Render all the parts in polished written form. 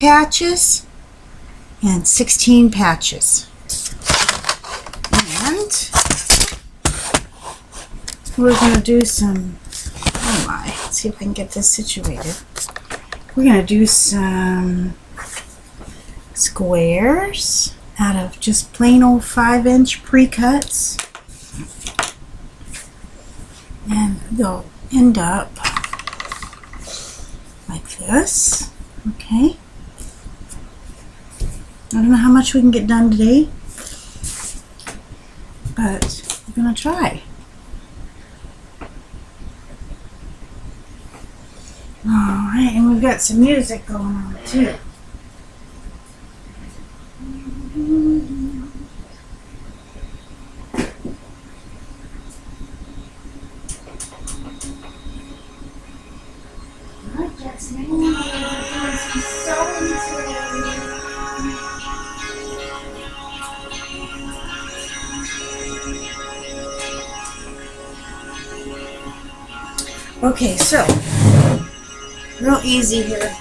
patches and 16 patches. And we're going to do some, oh my, let's see if I can get this situated. We're going to do some squares out of just plain old 5-inch pre-cuts. And they'll end up like this. Okay. I don't know how much we can get done today, but we're going to try. Alright, and we've got some music going on too. Alright, Jackson, we're doing some sewing today. Okay, so real easy here.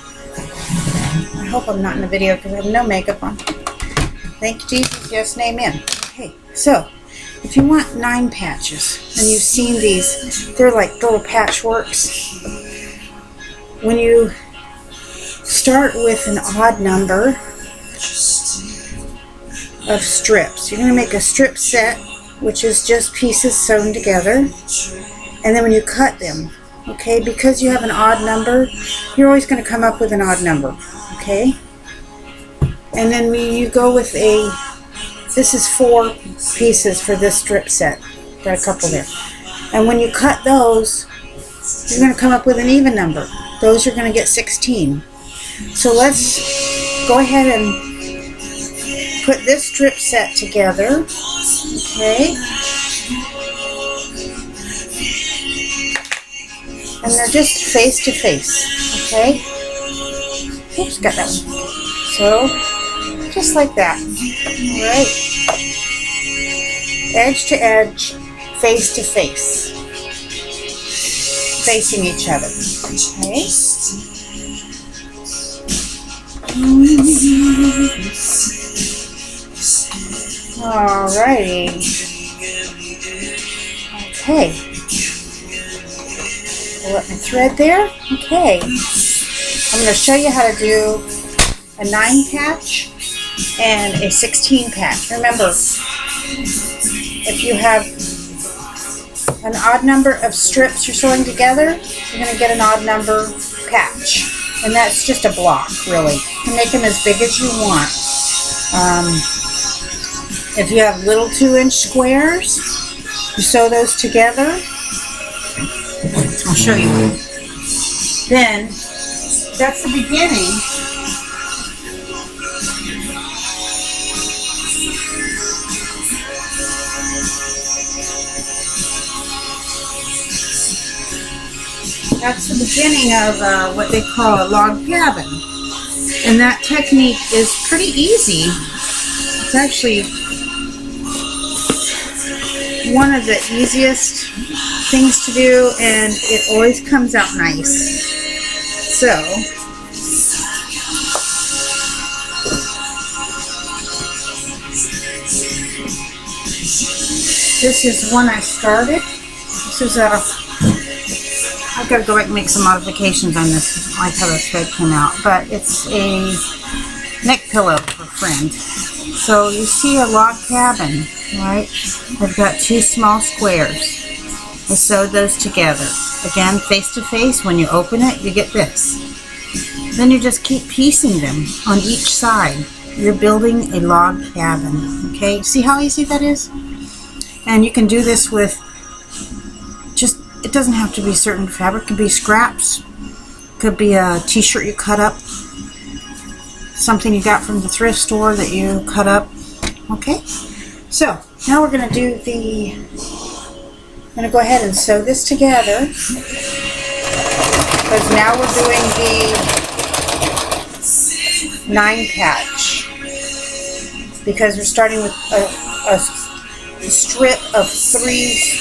I hope I'm not in the video because I have no makeup on. Thank you, Jesus. Yes, and amen. Okay, so if you want 9 patches, and you've seen these, they're like little patchworks. When you start with an odd number of strips, you're going to make a strip set, which is just pieces sewn together. And then when you cut them, okay, because you have an odd number, you're always going to come up with an odd number, okay? And then you go with this is 4 pieces for this strip set. Got a couple there. And when you cut those, you're going to come up with an even number. Those you're going to get 16. So let's go ahead and put this strip set together, okay? And they're just face to face, okay? Oops, got that one. So, just like that, all right? Edge to edge, face to face, facing each other, okay? Alrighty. Okay. Pull up my thread there. Okay. I'm going to show you how to do a 9 patch and a 16 patch. Remember, if you have an odd number of strips you're sewing together, you're going to get an odd number patch. And that's just a block, really. You can make them as big as you want. If you have little 2-inch squares, you sew those together. I'll show you. Then, that's the beginning. That's the beginning of what they call a log cabin. And that technique is pretty easy. It's actually one of the easiest things to do, and it always comes out nice. So, this is one I started. This is I've got to go back and make some modifications on this. I like how the thread came out, but it's a neck pillow for a friend. So you see a log cabin, right? I've got 2 small squares. I sewed those together. Again, face to face. When you open it, you get this. Then you just keep piecing them on each side. You're building a log cabin. Okay, see how easy that is? And you can do this with it doesn't have to be certain fabric. It could be scraps. Could be a t-shirt you cut up. Something you got from the thrift store that you cut up. Okay? So, now we're going to do I'm going to go ahead and sew this together. Because now we're doing the 9 patch. Because we're starting with a strip of 3,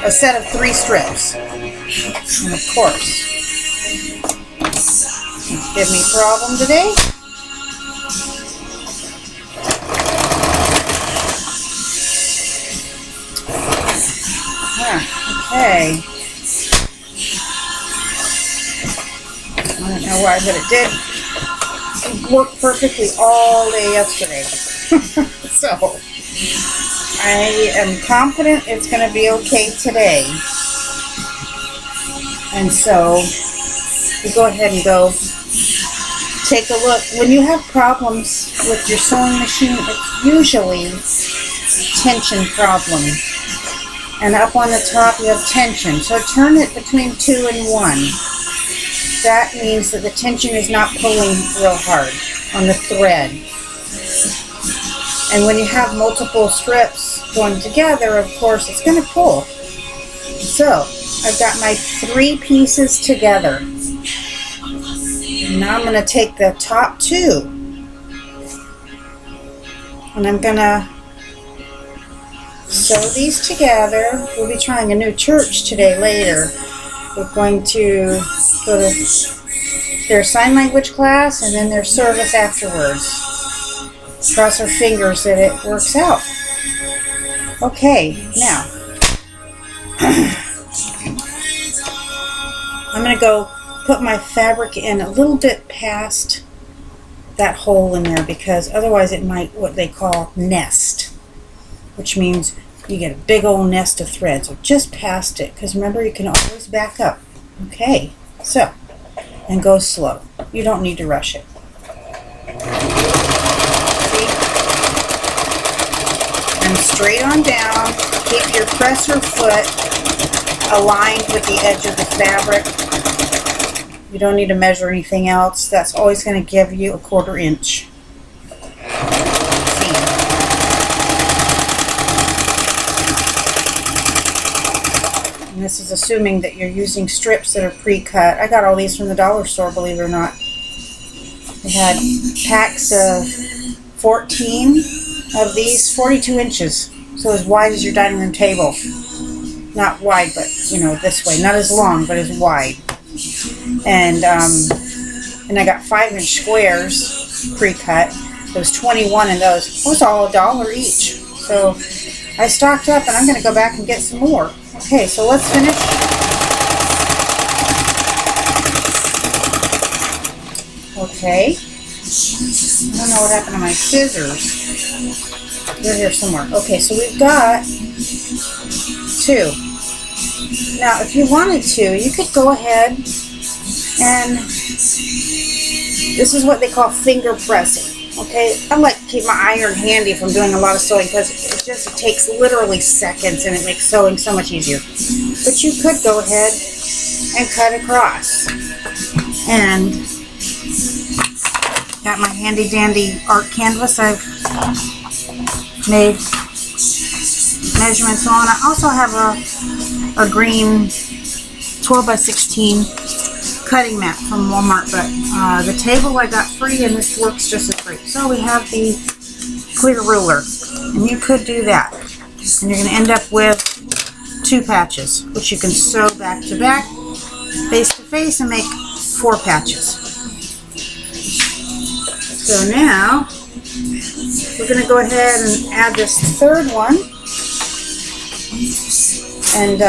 a set of 3 strips. And of course, give me a problem today. try, but it did work perfectly all day yesterday. So I am confident it's going to be okay today. And so you go ahead and go take a look. When you have problems with your sewing machine, it's usually tension problem. And up on the top you have tension. So turn it between 2 and 1. That means that the tension is not pulling real hard on the thread. And when you have multiple strips going together, of course, it's going to pull. So I've got my 3 pieces together. Now I'm going to take the top 2 and I'm going to sew these together. We'll be trying a new church today later. We're going to go to their sign language class and then their service afterwards. Cross our fingers that it works out. Okay, now I'm going to go put my fabric in a little bit past that hole in there because otherwise it might what they call nest, which means you get a big old nest of thread. So just past it, because remember you can always back up. Okay, so and go slow. You don't need to rush it. See? And straight on down. Keep your presser foot aligned with the edge of the fabric. You don't need to measure anything else. That's always going to give you a 1/4 inch. And this is assuming that you're using strips that are pre-cut. I got all these from the dollar store, believe it or not. They had packs of 14 of these, 42 inches. So as wide as your dining room table. Not wide, but you know, this way. Not as long, but as wide. And I got 5-inch squares pre-cut. There was 21 in those. Those are all $1 each. So I stocked up and I'm going to go back and get some more. Okay, so let's finish. Okay. I don't know what happened to my scissors. They're here somewhere. Okay, so we've got 2. Now, if you wanted to, you could go ahead and this is what they call finger pressing. Okay, I like to keep my iron handy if I'm doing a lot of sewing because it takes literally seconds and it makes sewing so much easier. But you could go ahead and cut across. And got my handy dandy art canvas I've made measurements on. I also have a green 12 by 16 cutting mat from Walmart, but the table I got free and this works just as great. So we have the clear ruler, and you could do that. And you're going to end up with 2 patches, which you can sew back to back, face to face, and make 4 patches. So now we're going to go ahead and add this 3rd one, and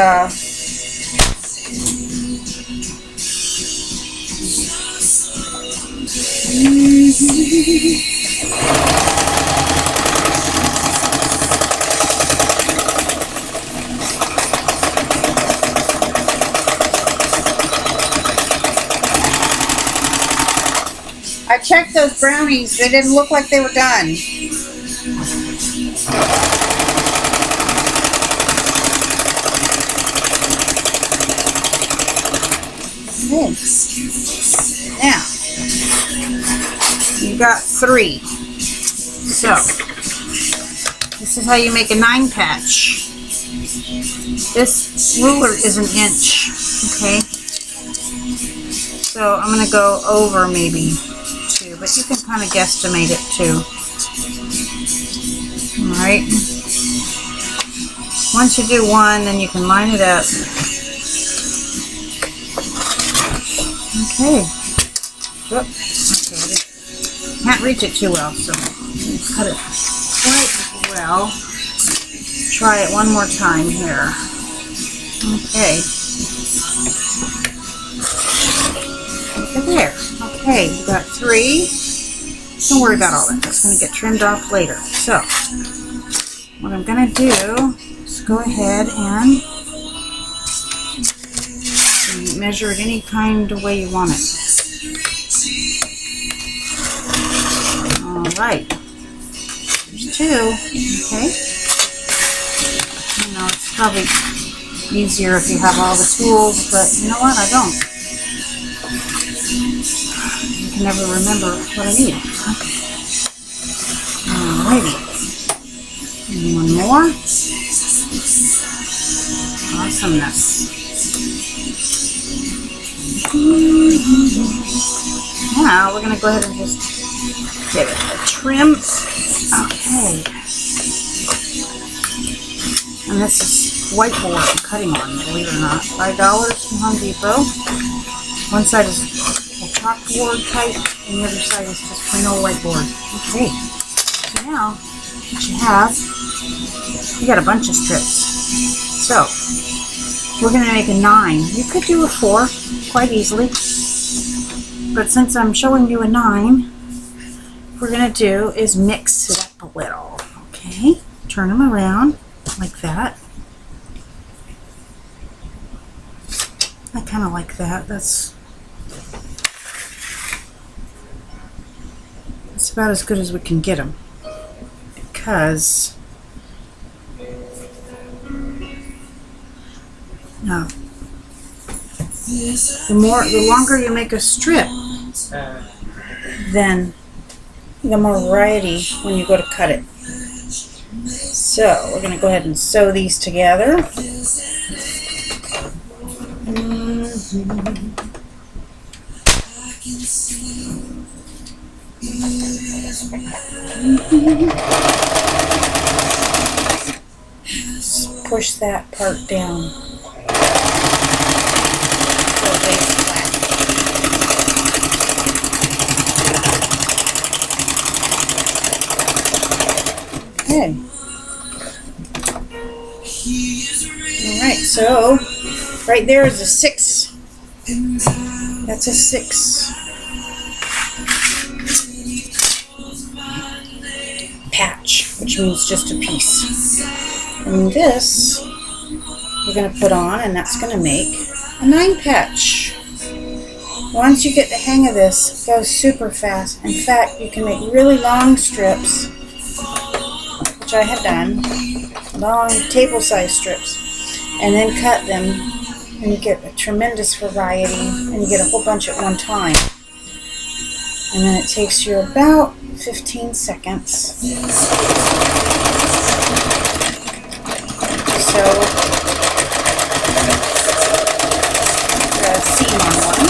I checked those brownies. They didn't look like they were done. Okay. Now, you got 3. So, this is how you make a 9 patch. This ruler is 1 inch, okay? So I'm going to go over maybe 2, but you can kind of guesstimate it too. Alright. Once you do 1, then you can line it up. Okay. Whoop. Okay. Can't reach it too well, so cut it quite well. Try it one more time here. Okay. There. Okay. Okay, we got 3. Don't worry about all that. That's going to get trimmed off later. So, what I'm going to do is go ahead and measure it any kind of way you want it. Alright. There's 2. Okay. You know, it's probably easier if you have all the tools, but you know what? I don't. I can never remember what I need. Alrighty. And one more. Awesomeness. Now we're going to go ahead and just give it a trim. Okay. And this is whiteboard I'm cutting on, believe it or not. $5 from Home Depot. One side is a chalkboard type, and the other side is just plain old whiteboard. Okay. So now, what you have, you got a bunch of strips. So, we're going to make a 9. You could do a 4 quite easily. But since I'm showing you a 9, what we're going to do is mix it up a little. Okay? Turn them around like that. I kind of like that. That's about as good as we can get them. Because no, the longer you make a strip, then the more variety when you go to cut it. So we're going to go ahead and sew these together. Just push that part down. Okay. Alright, so right there is a 6. That's a 6 patch, which means just a piece. And this we're going to put on, and that's going to make a 9 patch. Once you get the hang of this, it goes super fast. In fact, you can make really long strips, which I have done, long table-sized strips, and then cut them, and you get a tremendous variety, and you get a whole bunch at one time. And then it takes you about 15 seconds. So, the seam on one.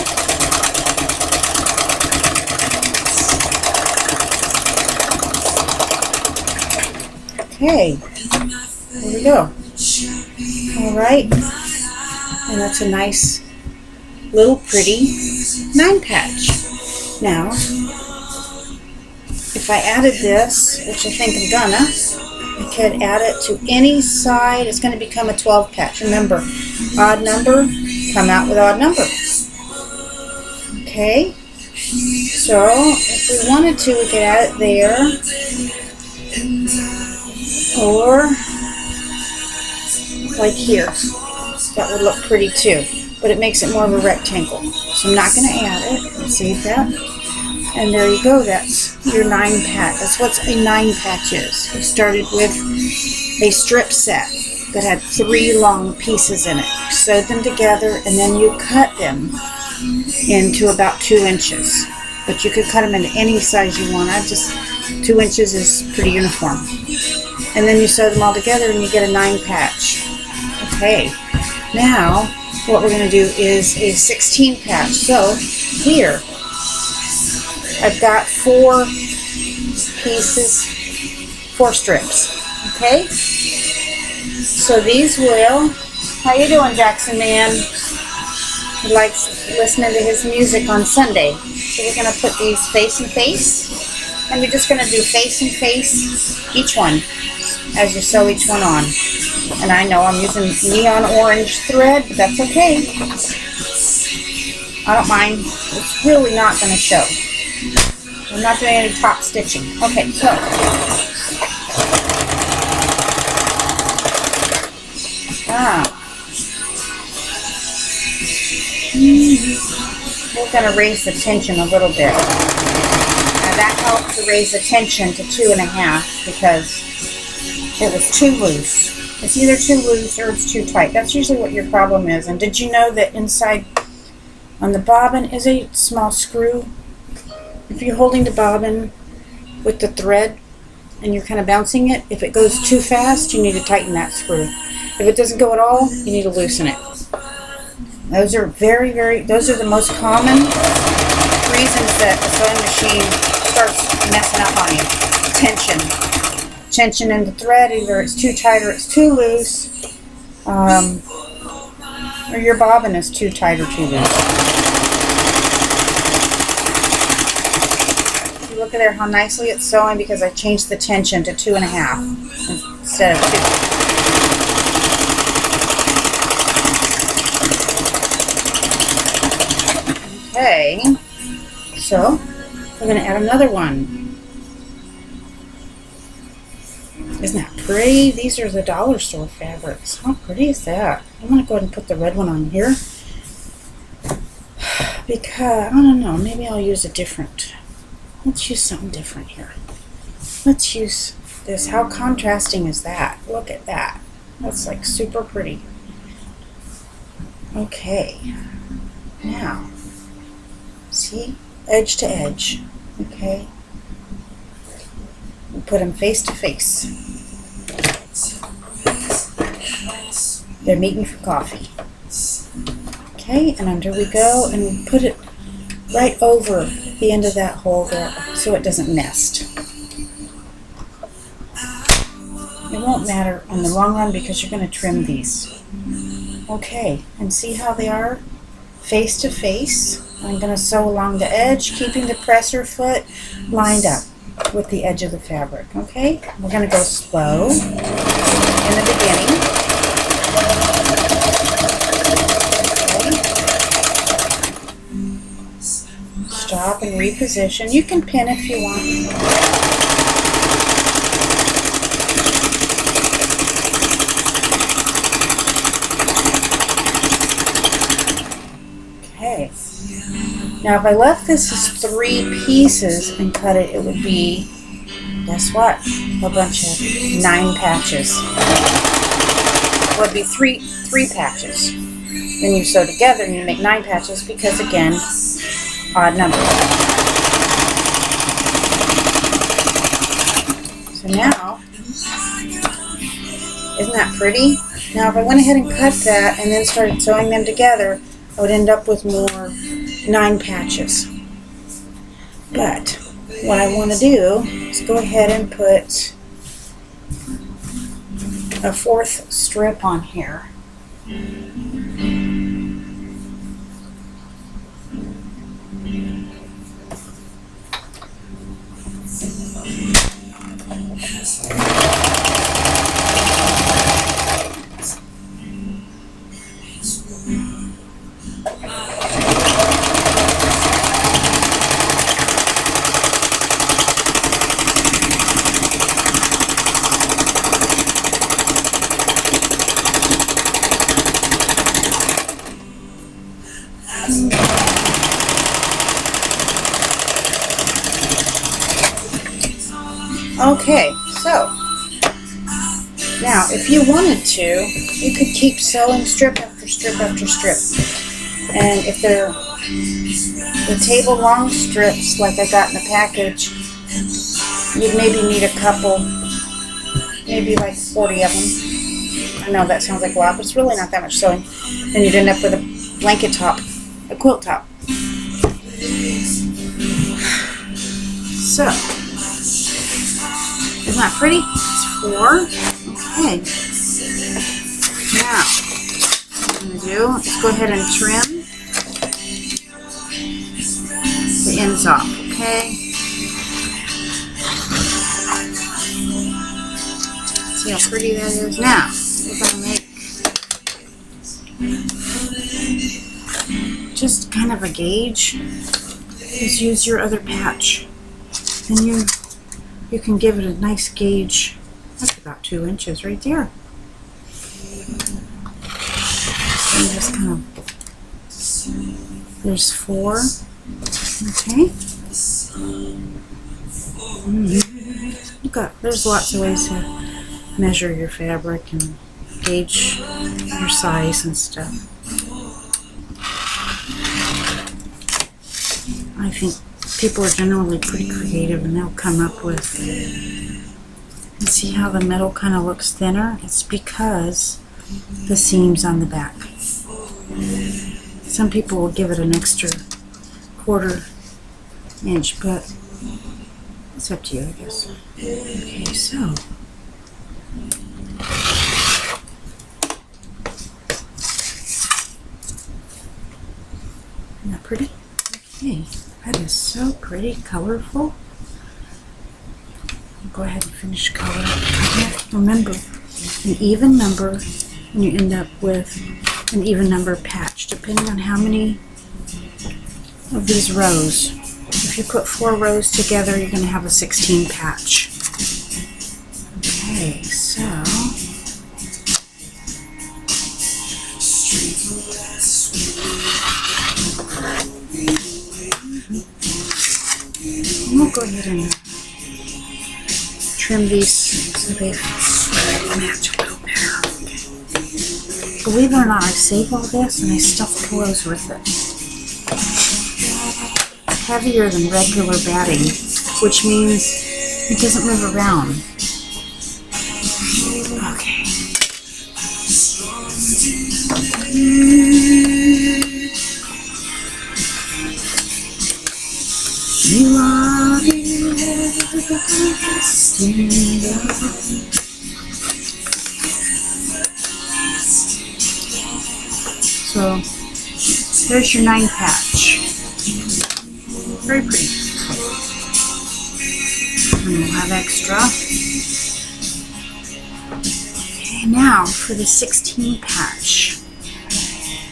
Okay, there we go. Alright, and that's a nice little pretty 9 patch. Now, if I added this, which I think I'm gonna, I could add it to any side. It's going to become a 12 patch. Remember, odd number, come out with odd number. Okay, so if we wanted to, we could add it there, or like here. That would look pretty too, but it makes it more of a rectangle. So I'm not going to add it. Save that. And there you go. That's your 9 patch. That's what a 9 patch is. We started with a strip set that had 3 long pieces in it. You sewed them together, and then you cut them into about 2 inches. But you could cut them into any size you want. 2 inches is pretty uniform. And then you sew them all together, and you get a 9 patch. Okay. Now, what we're going to do is a 16 patch. So, here, I've got 4 pieces, 4 strips. Okay? So these will, how you doing, Jackson Man? He likes listening to his music on Sunday. So we're going to put these face and face. And we're just going to do face and face each one as you sew each one on. And I know I'm using neon orange thread, but that's okay. I don't mind. It's really not going to show. I'm not doing any top stitching. Okay, so we're going to raise the tension a little bit. Now that helped to raise the tension to 2.5 because it was too loose. It's either too loose or it's too tight. That's usually what your problem is. And did you know that inside on the bobbin is a small screw? If you're holding the bobbin with the thread and you're kind of bouncing it, if it goes too fast, you need to tighten that screw. If it doesn't go at all, you need to loosen it. Those are those are the most common reasons that the sewing machine starts messing up on you. Tension in the thread, either it's too tight or it's too loose, or your bobbin is too tight or too loose. You look at there how nicely it's sewing because I changed the tension to 2.5 instead of 2. Okay, so we're going to add another one. Isn't that pretty? These are the dollar store fabrics. How pretty is that? I'm going to go ahead and put the red one on here. Because, I don't know, maybe I'll use a different. Let's use something different here. Let's use this. How contrasting is that? Look at that. That's like super pretty. Okay. Now, see? Edge to edge. Okay. We'll put them face to face. They're meeting for coffee. Okay, and under we go, and we put it right over the end of that hole there so it doesn't nest. It won't matter in the long run because you're going to trim these. Okay, and see how they are face to face? I'm going to sew along the edge, keeping the presser foot lined up with the edge of the fabric. Okay, we're going to go slow in the beginning. Stop and reposition. You can pin if you want. Okay. Now if I left this as 3 pieces and cut it, it would be, guess what? A bunch of 9 patches. It would be three patches. Then you sew together and you make 9 patches because, again, odd number. So now, isn't that pretty? Now if I went ahead and cut that and then started sewing them together, I would end up with more 9 patches. But what I want to do is go ahead and put a 4th strip on here. Okay, so now if you wanted to, you could keep sewing strip after strip after strip. And if they're the table long strips like I got in the package, you'd maybe need a couple, maybe like 40 of them. I know that sounds like a lot, but it's really not that much sewing. Then you'd end up with a blanket top, a quilt top. So, isn't that pretty? It's 4. Okay. Now, what I'm going to do is go ahead and trim the ends off, okay? See how pretty that is? Now, we're going to make just kind of a gauge is use your other patch. And you can give it a nice gauge. That's about 2 inches right there. So you just kind of, there's 4. Okay. There's lots of ways to measure your fabric and gauge your size and stuff. I think people are generally pretty creative and they'll come up with, and see how the metal kind of looks thinner? It's because the seam's on the back. Some people will give it an extra 1/4 inch, but it's up to you, I guess. Okay, so isn't that pretty? Okay, that is so pretty, colorful. Go ahead and finish coloring. Remember, an even number, and you end up with an even number patch, depending on how many of these rows. If you put 4 rows together, you're going to have a 16 patch. Okay, so we'll go ahead and trim these so they match a little better. Believe it or not, I save all this and I stuff pillows with it. Heavier than regular batting, which means it doesn't move around. Okay. You are the everlasting love. So there's your 9 patch. Very pretty. And we'll have extra. Okay, now for the 16 patch.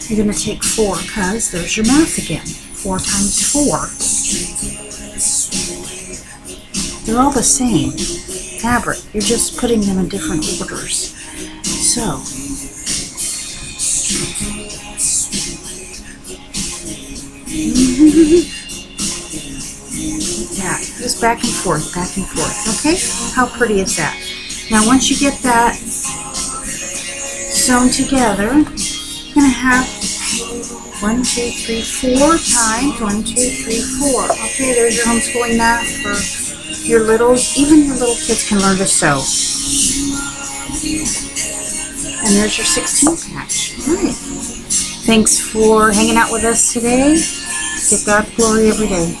You're going to take 4 because there's your math again. 4 times 4. They're all the same fabric. You're just putting them in different orders. So, that. Just back and forth, okay? How pretty is that? Now once you get that sewn together, you're going to have 1, 2, 3, 4 times 1, 2, 3, 4. Okay, there's your homeschooling math for your littles. Even your little kids can learn to sew. And there's your 16 patch. All right. Thanks for hanging out with us today. Give God glory every day.